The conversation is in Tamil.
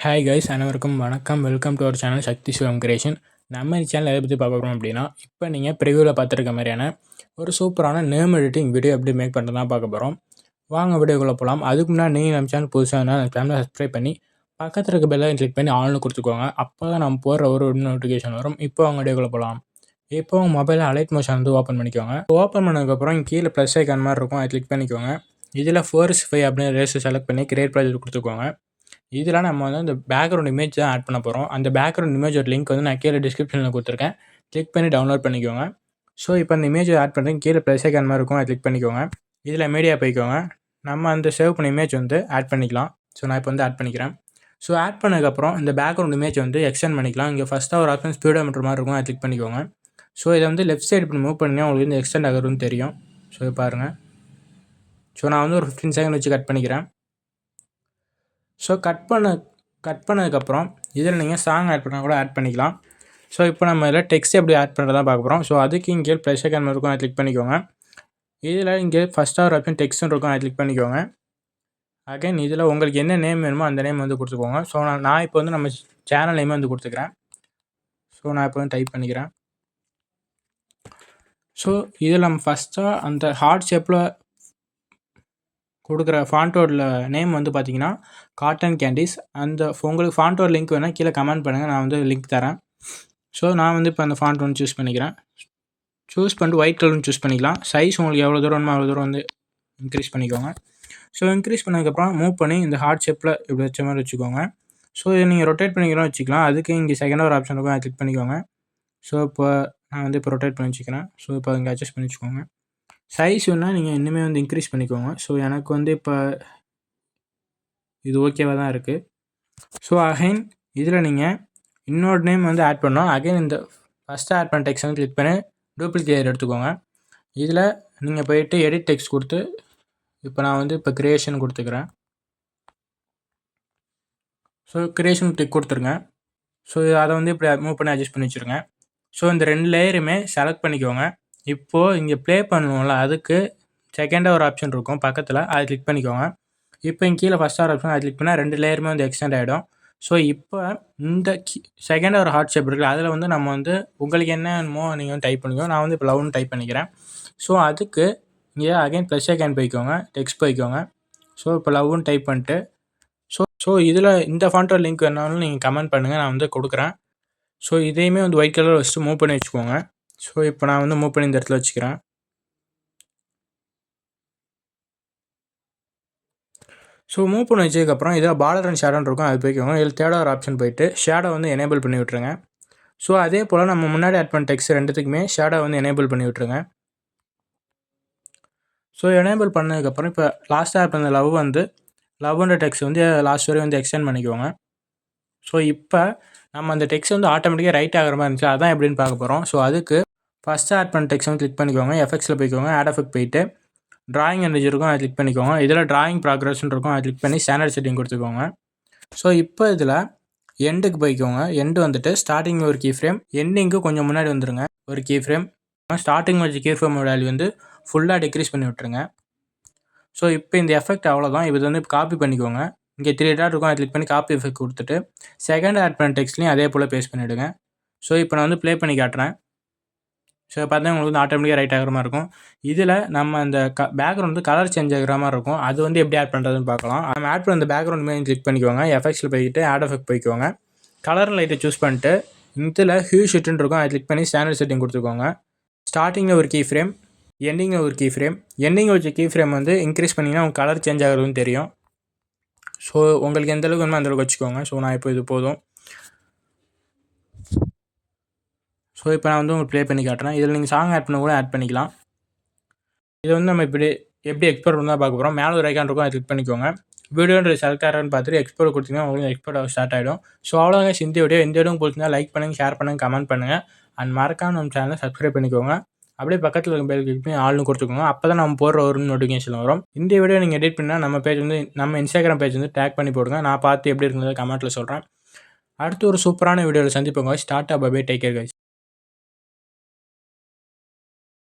ஹாய் கைஸ், அனைவருக்கும் வணக்கம். Welcome to our channel Shakthi Sivam creation. நம்ம இந்த சேனல் எதை பற்றி பார்க்க போகிறோம் அப்படின்னா, இப்போ நீங்கள் ப்ரிவியூவில் பார்த்துருக்க மாதிரியான ஒரு சூப்பரான நேம் எடிட்டிங் வீடியோ எப்படி மேக் பண்ணுறது தான் பார்க்க போகிறோம். வாங்க வீடியோக்குள்ளே போகலாம். அதுக்கு முன்னாடி நீங்கள் நம்ம சேனல் புதுசாக இருந்தால் அந்த சேனலை சப்ஸ்கிரைப் பண்ணி பக்கத்தில் இருக்க பெல்லை கிளிக் பண்ணி ஆன்லைன் கொடுத்துக்கோங்க. அப்போ தான் நம்ம போடுற ஒரு நோட்டிஃபிகேஷன் வரும். இப்போ அவங்க வீடியோக்குள்ளே போகலாம். இப்போ உங்கள் மொபைலில் அலைட் மோஷன் வந்து ஓப்பன் பண்ணிக்கோங்க. ஓப்பன் பண்ணதுக்கப்புறம் கீழே ப்ளஸ் ஐக்கான் மாதிரி இருக்கும், அதை கிளிக் பண்ணிக்கோங்க. இதில் 4:5 அப்படின்னு ரேஸை செலக்ட் பண்ணி கிரியேட் ப்ராஜெக்ட் கொடுத்துக்கோங்க. இதில் நம்ம வந்து அந்த பேக்ரவுண்ட் இமேஜ் தான் ஆட் பண்ண போகிறோம். அந்த பேக்ரவுண்ட் இமேஜோட லிங்க் வந்து நான் கீழே டிஸ்கிரிப்ஷனில் கொடுத்துருக்கேன். கிளிக் பண்ணி டவுன்லோட் பண்ணிக்கோங்க. ஸோ இப்போ அந்த இமேஜ் ஆட் பண்ணுறதுக்கு கீழே ப்ளஸ் ஐக்கான் மாதிரி இருக்கும், அதை கிளிக் பண்ணிக்கோங்க. இதில் மீடியா போய்க்கோங்க. நம்ம அந்த சேவ் பண்ண இமேஜ் வந்து ஆட் பண்ணிக்கலாம். ஸோ நான் இப்போ வந்து ஆட் பண்ணிக்கிறேன். ஸோ ஆட் பண்ணதுக்கப்புறம் இந்த பேக்ரவுண்ட் இமேஜ் வந்து எக்ஸ்டெண்ட் பண்ணிக்கலாம். இங்கே ஃபஸ்ட்டாக ஒரு ஆப்ஷன் ஸ்பீடோமீட்டர் மாதிரி இருக்கும், அதை கிளிக் பண்ணிக்கோங்க. ஸோ இதை வந்து லெஃப்ட் சைடு இப்படி மூவ் பண்ணி உங்களுக்கு வந்து எக்ஸ்டெண்ட் ஆகுதுன்னு தெரியும். ஸோ பாருங்கள். ஸோ நான் வந்து ஒரு 15 செகண்ட் வச்சு கட் பண்ணிக்கிறேன். ஸோ கட் பண்ணதுக்கப்புறம் இதில் நீங்கள் சாங் ஆட் பண்ணால் கூட ஆட் பண்ணிக்கலாம். ஸோ இப்போ நம்ம இதில் டெக்ஸ்ட் எப்படி ஆட் பண்ணுறதா பார்க்க போகிறோம். ஸோ அதுக்கு இங்கே ப்ளஸ் ஐக்கான் இருக்கும், அதை கிளிக் பண்ணிக்கோங்க. இதில் இங்கே ஃபஸ்ட்டாக ஒரு ஆப்ஷன் டெக்ஸ்ட்னு இருக்கும், அதை கிளிக் பண்ணிக்கோங்க. அகைன் இதில் உங்களுக்கு என்ன நேம் வேணுமோ அந்த நேம் வந்து கொடுத்துக்கோங்க. ஸோ நான் இப்போ வந்து நம்ம சேனல் நேமே வந்து கொடுத்துக்கிறேன். ஸோ நான் இப்போ வந்து டைப் பண்ணிக்கிறேன். ஸோ இதில் நம்ம ஃபஸ்ட்டாக அந்த ஹார்ட் ஷேப்பில் கொடுக்குற ஃபாண்டோட நேம் வந்து பார்த்தீங்கன்னா காட்டன் கேண்டீஸ். அந்த உங்களுக்கு ஃபாண்டோட லிங்க் வேணால் கீழே கமெண்ட் பண்ணுங்கள், நான் வந்து லிங்க் தரேன். ஸோ நான் வந்து இப்போ அந்த ஃபாண்ட் வந்து சூஸ் பண்ணிக்கிறேன். சூஸ் பண்ணிட்டு ஒயிட் கலர்னு சூஸ் பண்ணிக்கலாம். சைஸ் உங்களுக்கு எவ்வளோ தூரம் வேணுமோ அவ்வளோ தூரம் வந்து இன்க்ரீஸ் பண்ணிக்கோங்க. ஸோ இன்க்ரீஸ் பண்ணதுக்கப்புறம் மூவ் பண்ணி இந்த ஹார்ட் ஷேப்பில் இப்படி வச்ச மாதிரி வச்சுக்கோங்க. ஸோ இதை நீங்கள் ரொட்டேட் பண்ணிக்கிறோம் வச்சுக்கலாம். அதுக்கு இங்கே செகண்ட் ஒரு ஆப்ஷன் இருக்கும், அதை கிளிக் பண்ணிக்கோங்க. ஸோ இப்போ நான் வந்து இப்போ ரொட்டேட் பண்ணி வச்சுக்கிறேன். ஸோ இப்போ இங்கே அட்ஜஸ்ட் பண்ணி வச்சுக்கோங்க. சைஸ் வேணால் நீங்கள் இன்னுமே வந்து இன்க்ரீஸ் பண்ணிக்கோங்க. ஸோ எனக்கு வந்து இப்போ இது ஓகேவாக தான் இருக்குது. ஸோ அகைன் இதில் நீங்கள் இன்னொரு நேம் வந்து ஆட் பண்ணோம். அகைன் இந்த ஃபஸ்ட்டு ஆட் பண்ண டெக்ஸ்ட் வந்து கிளிக் பண்ணி டூப்ளிகேட் எடுத்துக்கோங்க. இதில் நீங்கள் போயிட்டு எடிட் டெக்ஸ்ட் கொடுத்து இப்போ நான் வந்து இப்போ கிரியேஷன் கொடுத்துக்கிறேன். ஸோ கிரியேஷன் டிக் கொடுத்துருங்க. ஸோ அதை வந்து இப்படி மூவ் பண்ணி அட்ஜஸ்ட் பண்ணி வச்சுருங்க. ஸோ இந்த 2 லேயருமே செலக்ட் பண்ணிக்கோங்க. இப்போது இங்கே ப்ளே பண்ணுவோம்ல, அதுக்கு செகண்டாக ஒரு ஆப்ஷன் இருக்கும் பக்கத்தில், அதை கிளிக் பண்ணிக்கோங்க. இப்போ இங்கே கீழே ஃபஸ்ட் ஆப்ஷன் அதை கிளிக் பண்ணால் 2 லேயருமே வந்து எக்ஸ்டெண்ட் ஆகிடும். ஸோ இப்போ இந்த செகண்டாக ஒரு ஹார்ட் ஷேப் இருக்குல்ல, அதில் வந்து நம்ம வந்து உங்களுக்கு என்ன வேணுமோ நீங்கள் வந்து டைப் பண்ணிக்கோங்க. நான் வந்து இப்போ லவ்னு டைப் பண்ணிக்கிறேன். ஸோ அதுக்கு இங்கே அகைன் ப்ளஸ் ஐக்கான் போய்க்கோங்க, டெக்ஸ்ட் போய்க்கோங்க. ஸோ இப்போ லவ்னு டைப் பண்ணிட்டு ஸோ இதில் இந்த ஃபாண்டோட லிங்க் வேணாலும் நீங்கள் கமெண்ட் பண்ணுங்கள், நான் வந்து கொடுக்குறேன். ஸோ இதையுமே வந்து ஒயிட் கலர் வச்சுட்டு மூவ் பண்ணி வச்சுக்கோங்க. ஸோ இப்போ நான் வந்து மூவ் பண்ணி இந்த இடத்துல வச்சுக்கிறேன். ஸோ மூவ் பண்ணி வச்சதுக்கப்புறம் இதில் பார்டர் அண்ட் ஷேடோன்னு இருக்கும், அது போய்க்கோங்க. இதில் தேர்ட் ஒரு ஆப்ஷன் போயிட்டு ஷேடோ வந்து எனேபிள் பண்ணி விட்ருங்க. ஸோ அதே போல் நம்ம முன்னாடி ஆட் பண்ண டெக்ஸ்ட் ரெண்டுத்துக்குமே ஷேடோ வந்து எனேபிள் பண்ணி விட்ருங்க. ஸோ எனேபிள் பண்ணதுக்கப்புறம் இப்போ லாஸ்ட்டாக ஆட் பண்ண லவ்ன்ற டெக்ஸ்ட் வந்து லாஸ்ட் வரையும் வந்து எக்ஸ்டெண்ட் பண்ணிக்கோங்க. ஸோ இப்போ நம்ம அந்த டெக்ஸ்ட் வந்து ஆட்டோமேட்டிக்காக ரைட் ஆகிற மாதிரி இருந்துச்சு, அதான் எப்படின்னு பார்க்க போகிறோம். ஸோ அதுக்கு ஃபஸ்ட்டு ஆட் பண்ண டெக்ஸ்ட் வந்து கிளிக் பண்ணிக்கோங்க. எஃபெக்ட்ஸில் போய்க்கோங்க. ஆட் எஃபெக்ட் போயிட்டு ட்ராயிங் எனர்ஜி இருக்கும், அதை கிளிக் பண்ணிக்கோங்க. இதில் ட்ராயிங் ப்ராக்ரஸ்ன்னு இருக்கும், அதை கிளிக் பண்ணி ஸ்டாண்டர்ட் செட்டிங் கொடுத்துக்கோங்க. ஸோ இப்போ இதில் எண்டுக்கு போய்க்கோங்க. எண்டு வந்துட்டு ஸ்டார்டிங் ஒரு கீ ஃப்ரேம், எண்டிங்க்கு கொஞ்சம் முன்னாடி வந்துடுங்க ஒரு கீ ஃப்ரேம். ஸ்டார்டிங் வச்சு கீ ஃப்ரேம் வேல்யூ வந்து ஃபுல்லாக டிக்ரீஸ் பண்ணி விட்டுருங்க. ஸோ இப்போ இந்த எஃபெக்ட் அவ்வளோதான். இது வந்து காப்பி பண்ணிக்கோங்க. இங்கே 3 டாட் இருக்கும், அதை கிளிக் பண்ணி காப்பி எஃபெக்ட் கொடுத்துட்டு செகண்ட் ஆட் பண்ண டெக்ஸ்ட்லையும் அதே போல் பேஸ்ட் பண்ணிவிடுங்க. ஸோ இப்போ நான் வந்து ப்ளே பண்ணி காட்டுறேன். ஸோ பார்த்தா உங்களுக்கு வந்து ஆட்டோமேட்டிக்காக ரைட் ஆகிற மாதிரி இருக்கும். இதில் நம்ம அந்த பேக்ரவுண்ட் வந்து கலர் சேஞ்ச் ஆகிற மாதிரி இருக்கும், அது வந்து எப்படி ஆட் பண்ணுறதுன்னு பார்க்கலாம். நம்ம ஆட் பண்ண அந்த பேக்ரவுண்ட் மேலே கிளிக் பண்ணிக்கோங்க. எஃபெக்ட்ஸில் போய்ட்டு ஆட் எஃபெக்ட் போய்க்கோங்க. கலர் லைட்டை சூஸ் பண்ணிட்டு இதில் ஹியூ ஷிட்டுன்னு இருக்கும், அதை கிளிக் பண்ணி ஸ்டாண்டர்ட் செட்டிங் கொடுத்துக்கோங்க. ஸ்டார்டிங்கில் ஒரு கீ ஃப்ரேம், எண்டிங்கில் ஒரு கீ ஃப்ரேம். எண்டிங் வச்ச கீ ஃப்ரேம் வந்து இன்க்ரீஸ் பண்ணிங்கன்னா உங்களுக்கு கலர் சேஞ்ச் ஆகிறதுன்னு தெரியும். ஸோ உங்களுக்கு எந்த அளவுக்கு வேணுமோ அந்தளவுக்கு வச்சுக்கோங்க. ஸோ நான் இப்போ இது போதும். ஸோ இப்போ நான் வந்து உங்களுக்கு ப்ளே பண்ணி காட்டுறேன். இதில் நீங்கள் சாங் ஆட் பண்ண கூட ஆட் பண்ணிக்கலாம். இதை வந்து நம்ம இப்படி எப்படி எக்ஸ்போர்ட் பண்ணால் பார்க்க போகிறோம். மேலே ஒரு ஐக்கான் இருக்கும், அதை கிளிக் பண்ணிக்கோங்க. வீடியோன்ற செலக்ட் ஆகிறான்னு பார்த்துட்டு எக்ஸ்போர்ட் கொடுத்தீங்கன்னா உங்களுக்கு எக்ஸ்போர்ட் ஸ்டார்ட் ஆகிடும். ஸோ அவ்வளோதாங்க இந்த வீடியோ பிடிச்சிருந்தா லைக் பண்ணுங்கள், ஷேர் பண்ணுங்கள், கமெண்ட் பண்ணுங்கள். அண்ட் மறக்காம நம்ம சேனலை சப்ஸ்கிரைப் பண்ணிக்கோங்க. அப்படியே பக்கத்தில் இருக்க பெல் கிளிக் பண்ணி ஆள்னு கொடுத்துக்கோங்க. அப்போ தான் நம்ம போடுற ஒரு நோட்டிஃபிகேஷன் வரும். இந்த வீடியோ நீங்கள் எடிட் பண்ணால் நம்ம பேஜ் வந்து நம்ம இன்ஸ்டாகிராம் பேஜ் வந்து டேக் பண்ணி போடுங்க. நான் பார்த்து எப்படி இருக்குங்கிறத கமெண்ட்டில் சொல்கிறேன். அடுத்து ஒரு சூப்பரான வீடியோவில் சந்திப்போங்க. Start bye bye, take care guys.